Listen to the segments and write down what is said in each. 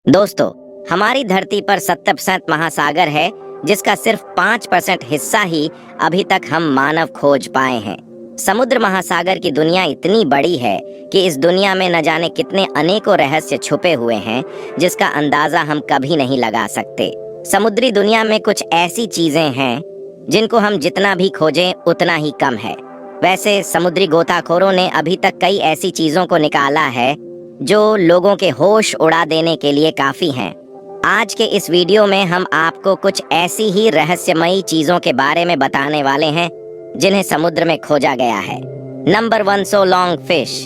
दोस्तों, हमारी धरती पर 70% महासागर है, जिसका सिर्फ 5% हिस्सा ही अभी तक हम मानव खोज पाए हैं। समुद्र महासागर की दुनिया इतनी बड़ी है कि इस दुनिया में न जाने कितने अनेकों रहस्य छुपे हुए हैं, जिसका अंदाजा हम कभी नहीं लगा सकते। समुद्री दुनिया में कुछ ऐसी चीजें हैं जिनको हम जितना भी खोजें उतना ही कम है। वैसे समुद्री गोताखोरों ने अभी तक कई ऐसी चीजों को निकाला है जो लोगों के होश उड़ा देने के लिए काफी हैं। आज के इस वीडियो में हम आपको कुछ ऐसी ही रहस्यमयी चीजों के बारे में बताने वाले हैं जिन्हें समुद्र में खोजा गया है। Number 1, so long fish.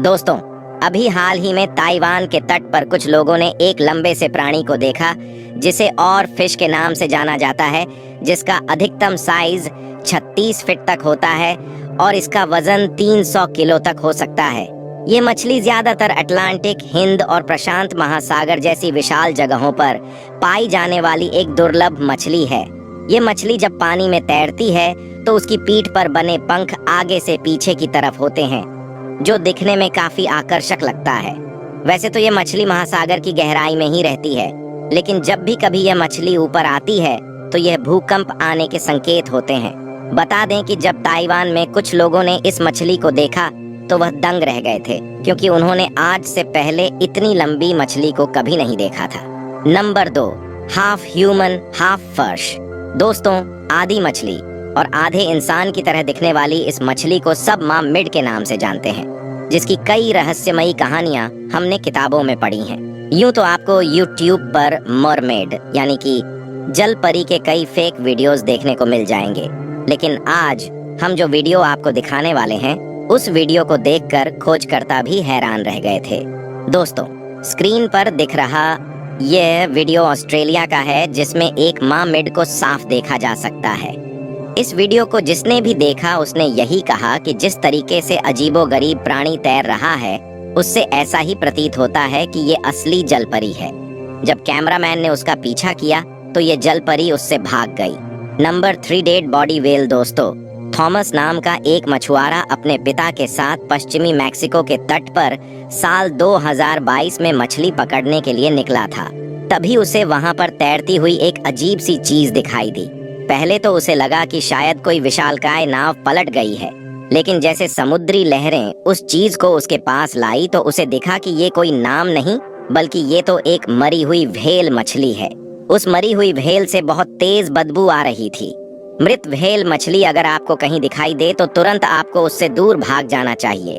दोस्तों, अभी हाल ही में ताइवान के तट पर कुछ लोगों ने एक लंबे से प्राणी को देखा जिसे और फिश के नाम से जाना जाता है, जिसका अधिकतम साइज 36 फीट तक होता है और इसका वजन 300 किलो तक हो सकता है। ये मछली ज्यादातर अटलांटिक, हिंद और प्रशांत महासागर जैसी विशाल जगहों पर पाई जाने वाली एक दुर्लभ मछली है। ये मछली जब पानी में तैरती है तो उसकी पीठ पर बने पंख आगे से पीछे की तरफ होते हैं, जो दिखने में काफी आकर्षक लगता है। वैसे तो ये मछली महासागर की गहराई में ही रहती है, लेकिन जब भी कभी यह मछली ऊपर आती है तो यह भूकंप आने के संकेत होते हैं। बता दें कि जब ताइवान में कुछ लोगों ने इस मछली को देखा तो वह दंग रह गए थे, क्योंकि उन्होंने आज से पहले इतनी लंबी मछली को कभी नहीं देखा था। Number 2, half human half fish. दोस्तों, आधी मछली और आधे इंसान की तरह दिखने वाली इस मछली को सब मार्मेड के नाम से जानते हैं, जिसकी कई रहस्यमयी कहानियां हमने किताबों में पढ़ी हैं। यूं तो आपको यूट्यूब पर मरमेड यानी कि जल परी के कई फेक वीडियोस देखने को मिल जाएंगे, लेकिन आज हम जो वीडियो आपको दिखाने वाले हैं उस वीडियो को देखकर खोजकर्ता भी हैरान रह गए थे। दोस्तों, स्क्रीन पर दिख रहा यह वीडियो ऑस्ट्रेलिया का है, जिसमें एक मरमेड को साफ देखा जा सकता है। इस वीडियो को जिसने भी देखा उसने यही कहा कि जिस तरीके से अजीबोगरीब प्राणी तैर रहा है उससे ऐसा ही प्रतीत होता है कि ये असली जलपरी है। जब कैमरामैन ने उसका पीछा किया तो ये जलपरी उससे भाग गई। Number 3, dead body whale. दोस्तों, थॉमस नाम का एक मछुआरा अपने पिता के साथ पश्चिमी मैक्सिको के तट पर साल 2022 में मछली पकड़ने के लिए निकला था। तभी उसे वहां पर तैरती हुई एक अजीब सी चीज दिखाई दी। पहले तो उसे लगा कि शायद कोई विशालकाय नाव पलट गई है, लेकिन जैसे समुद्री लहरें उस चीज को उसके पास लाई तो उसे दिखा कि ये कोई नाव नहीं बल्कि ये तो एक मरी हुई व्हेल मछली है। उस मरी हुई व्हेल से बहुत तेज बदबू आ रही थी। मृत व्हेल मछली अगर आपको कहीं दिखाई दे तो तुरंत आपको उससे दूर भाग जाना चाहिए,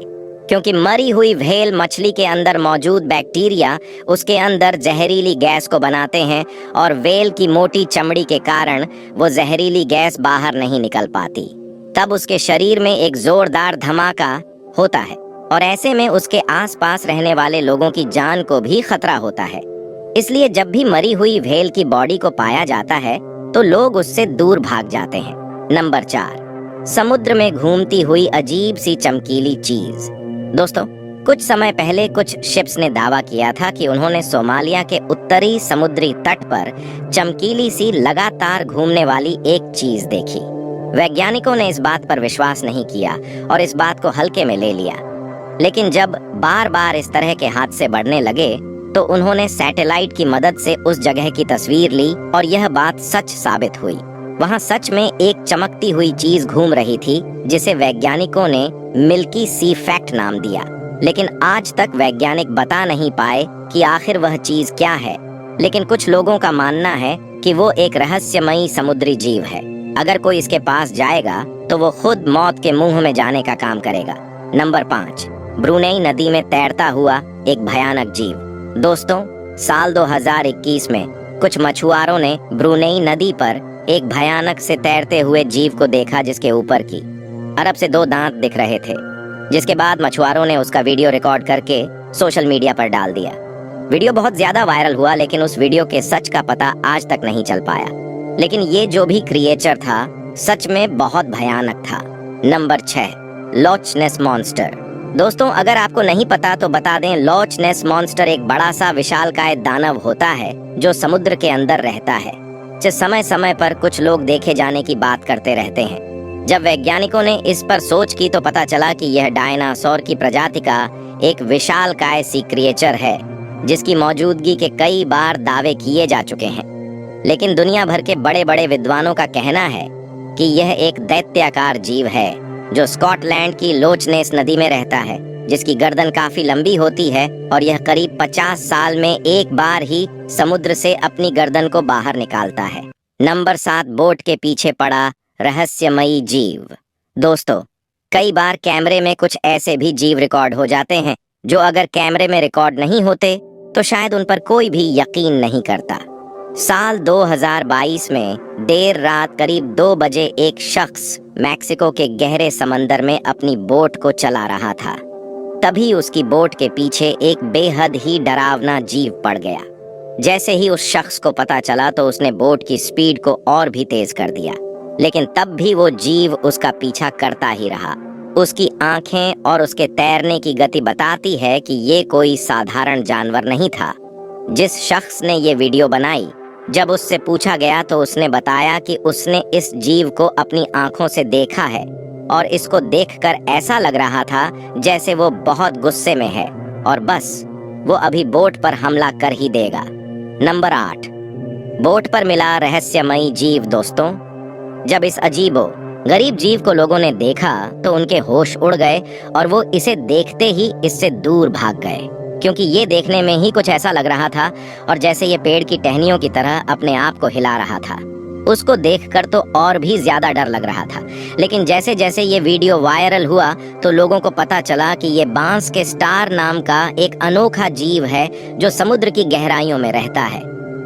क्योंकि मरी हुई व्हेल मछली के अंदर मौजूद बैक्टीरिया उसके अंदर जहरीली गैस को बनाते हैं और व्हेल की मोटी चमड़ी के कारण वो जहरीली गैस बाहर नहीं निकल पाती। तब उसके शरीर में एक जोरदार धमाका होता है और ऐसे में उसके आसपास रहने वाले लोगों की जान को भी खतरा होता है। इसलिए जब भी मरी हुई व्हेल की बॉडी को पाया जाता है तो लोग उससे दूर भाग जाते हैं। नंबर 4, समुद्र में घूमती हुई अजीब सी चमकीली चीज। दोस्तों, कुछ समय पहले कुछ शिप्स ने दावा किया था कि उन्होंने सोमालिया के उत्तरी समुद्री तट पर चमकीली सी लगातार घूमने वाली एक चीज देखी। वैज्ञानिकों ने इस बात पर विश्वास नहीं किया और इस बात को हल्के में ले लिया, लेकिन जब बार बार इस तरह के हादसे बढ़ने लगे तो उन्होंने सैटेलाइट की मदद से उस जगह की तस्वीर ली और यह बात सच साबित हुई। वहां सच में एक चमकती हुई चीज घूम रही थी जिसे वैज्ञानिकों ने मिल्की सी फैक्ट नाम दिया, लेकिन आज तक वैज्ञानिक बता नहीं पाए कि आखिर वह चीज क्या है। लेकिन कुछ लोगों का मानना है कि वो एक रहस्यमयी समुद्री जीव है। अगर कोई इसके पास जाएगा तो वो खुद मौत के मुंह में जाने का काम करेगा। नंबर 5, ब्रुनेई नदी में तैरता हुआ एक भयानक जीव। दोस्तों, साल 2021 में कुछ मछुआरों ने ब्रुनेई नदी पर एक भयानक से तैरते हुए जीव को देखा जिसके ऊपर की अरब से 2 दांत दिख रहे थे, जिसके बाद मछुआरों ने उसका वीडियो रिकॉर्ड करके सोशल मीडिया पर डाल दिया। वीडियो बहुत ज्यादा वायरल हुआ, लेकिन उस वीडियो के सच का पता आज तक नहीं चल पाया। लेकिन ये जो भी क्रिएचर था सच में बहुत भयानक था। नंबर 6, लॉच नेस मॉन्स्टर। दोस्तों, अगर आपको नहीं पता तो बता दें, लॉच नेस मॉन्स्टर एक बड़ा सा विशालकाय दानव होता है जो समुद्र के अंदर रहता है। समय समय पर कुछ लोग देखे जाने की बात करते रहते हैं। जब वैज्ञानिकों ने इस पर सोच की तो पता चला कि यह डायनासोर की प्रजाति का एक विशालकाय सी क्रिएचर है जिसकी मौजूदगी के कई बार दावे किए जा चुके हैं। लेकिन दुनिया भर के बड़े बड़े विद्वानों का कहना है कि यह एक दैत्याकार जीव है जो स्कॉटलैंड की लोच नेस नदी में रहता है, जिसकी गर्दन काफी लंबी होती है और यह करीब 50 साल में एक बार ही समुद्र से अपनी गर्दन को बाहर निकालता है। नंबर 7, बोट के पीछे पड़ा रहस्यमयी जीव। दोस्तों, कई बार कैमरे में कुछ ऐसे भी जीव रिकॉर्ड हो जाते हैं जो अगर कैमरे में रिकॉर्ड नहीं होते तो शायद उन पर कोई भी यकीन नहीं करता। साल 2022 में देर रात करीब 2 बजे एक शख्स मैक्सिको के गहरे समंदर में अपनी बोट को चला रहा था। तभी उसकी बोट के पीछे एक बेहद ही डरावना जीव पड़ गया। जैसे ही उस शख्स को पता चला तो उसने बोट की स्पीड को और भी तेज कर दिया, लेकिन तब भी वो जीव उसका पीछा करता ही रहा। उसकी आंखें और उसके तैरने की गति बताती है कि ये कोई साधारण जानवर नहीं था। जिस शख्स ने ये वीडियो बनाई, जब उससे पूछा गया तो उसने बताया कि उसने इस जीव को अपनी आंखों से देखा है और इसको देखकर ऐसा लग रहा था जैसे वो बहुत गुस्से में है और बस वो अभी बोट पर हमला कर ही देगा। नंबर 8, बोट पर मिला रहस्यमयी जीव। दोस्तों, जब इस अजीबो गरीब जीव को लोगों ने देखा तो उनके होश उड़ गए और वो इसे देखते ही इससे दूर भाग गए, क्योंकि ये देखने में ही कुछ ऐसा लग रहा था और जैसे ये पेड़ की टहनियों की तरह अपने आप को हिला रहा था। उसको देखकर तो और भी ज्यादा डर लग रहा था। लेकिन जैसे जैसे ये वीडियो वायरल हुआ तो लोगों को पता चला कि ये बांस के स्टार नाम का एक अनोखा जीव है जो समुद्र की गहराइयों में रहता है।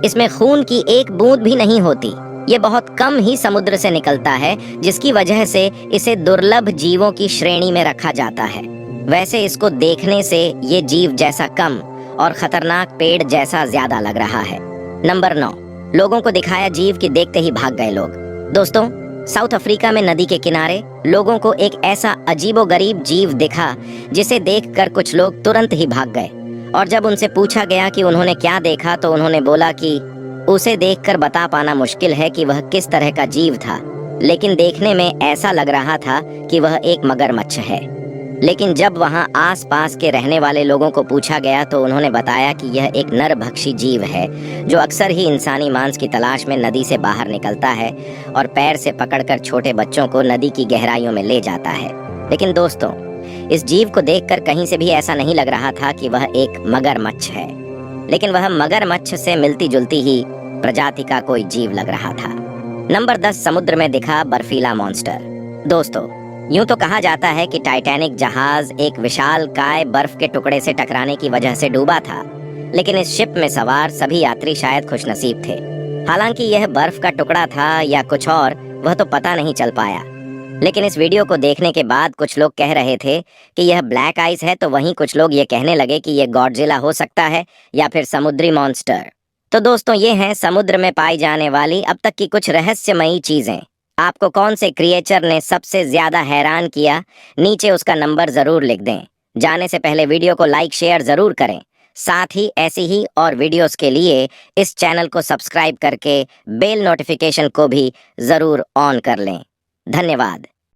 इसमें खून की एक बूंद भी नहीं होती। ये बहुत कम ही समुद्र से निकलता है, जिसकी वजह से इसे दुर्लभ जीवों की श्रेणी में रखा जाता है। वैसे इसको देखने से ये जीव जैसा कम और खतरनाक पेड़ जैसा ज्यादा लग रहा है। नंबर 9, लोगों को दिखाया जीव कि देखते ही भाग गए लोग। दोस्तों, साउथ अफ्रीका में नदी के किनारे लोगों को एक ऐसा अजीबोगरीब जीव दिखा जिसे देखकर कुछ लोग तुरंत ही भाग गए। और जब उनसे पूछा गया कि उन्होंने क्या देखा तो उन्होंने बोला कि उसे देखकर बता पाना मुश्किल है कि वह किस तरह का जीव था, लेकिन देखने में ऐसा लग रहा था कि वह एक मगरमच्छ है। लेकिन जब वहां आसपास के रहने वाले लोगों को पूछा गया तो उन्होंने बताया कि यह एक नरभक्षी जीव है जो अक्सर ही इंसानी मांस की तलाश में नदी से बाहर निकलता है और पैर से पकड़कर छोटे बच्चों को नदी की गहराइयों में ले जाता है। लेकिन दोस्तों, इस जीव को देखकर कहीं से भी ऐसा नहीं लग रहा था कि वह एक मगरमच्छ है, लेकिन वह मगरमच्छ से मिलती जुलती ही प्रजाति का कोई जीव लग रहा था। नंबर 10, समुद्र में दिखा बर्फीला मॉन्स्टर। दोस्तों, यूं तो कहा जाता है कि टाइटैनिक जहाज एक विशालकाय बर्फ के टुकड़े से टकराने की वजह से डूबा था, लेकिन इस शिप में सवार सभी यात्री शायद खुशनसीब थे। हालांकि यह बर्फ का टुकड़ा था या कुछ और, वह तो पता नहीं चल पाया। लेकिन इस वीडियो को देखने के बाद कुछ लोग कह रहे थे कि यह ब्लैक आइस है, तो वहीं कुछ लोग ये कहने लगे कि यह गॉडजिला हो सकता है या फिर समुद्री मॉन्स्टर। तो दोस्तों, ये हैं समुद्र में पाई जाने वाली अब तक की कुछ रहस्यमयी चीजें। आपको कौन से क्रिएचर ने सबसे ज्यादा हैरान किया, नीचे उसका नंबर जरूर लिख दें। जाने से पहले वीडियो को लाइक शेयर जरूर करें। साथ ही ऐसी ही और वीडियोस के लिए इस चैनल को सब्सक्राइब करके बेल नोटिफिकेशन को भी जरूर ऑन कर लें। धन्यवाद।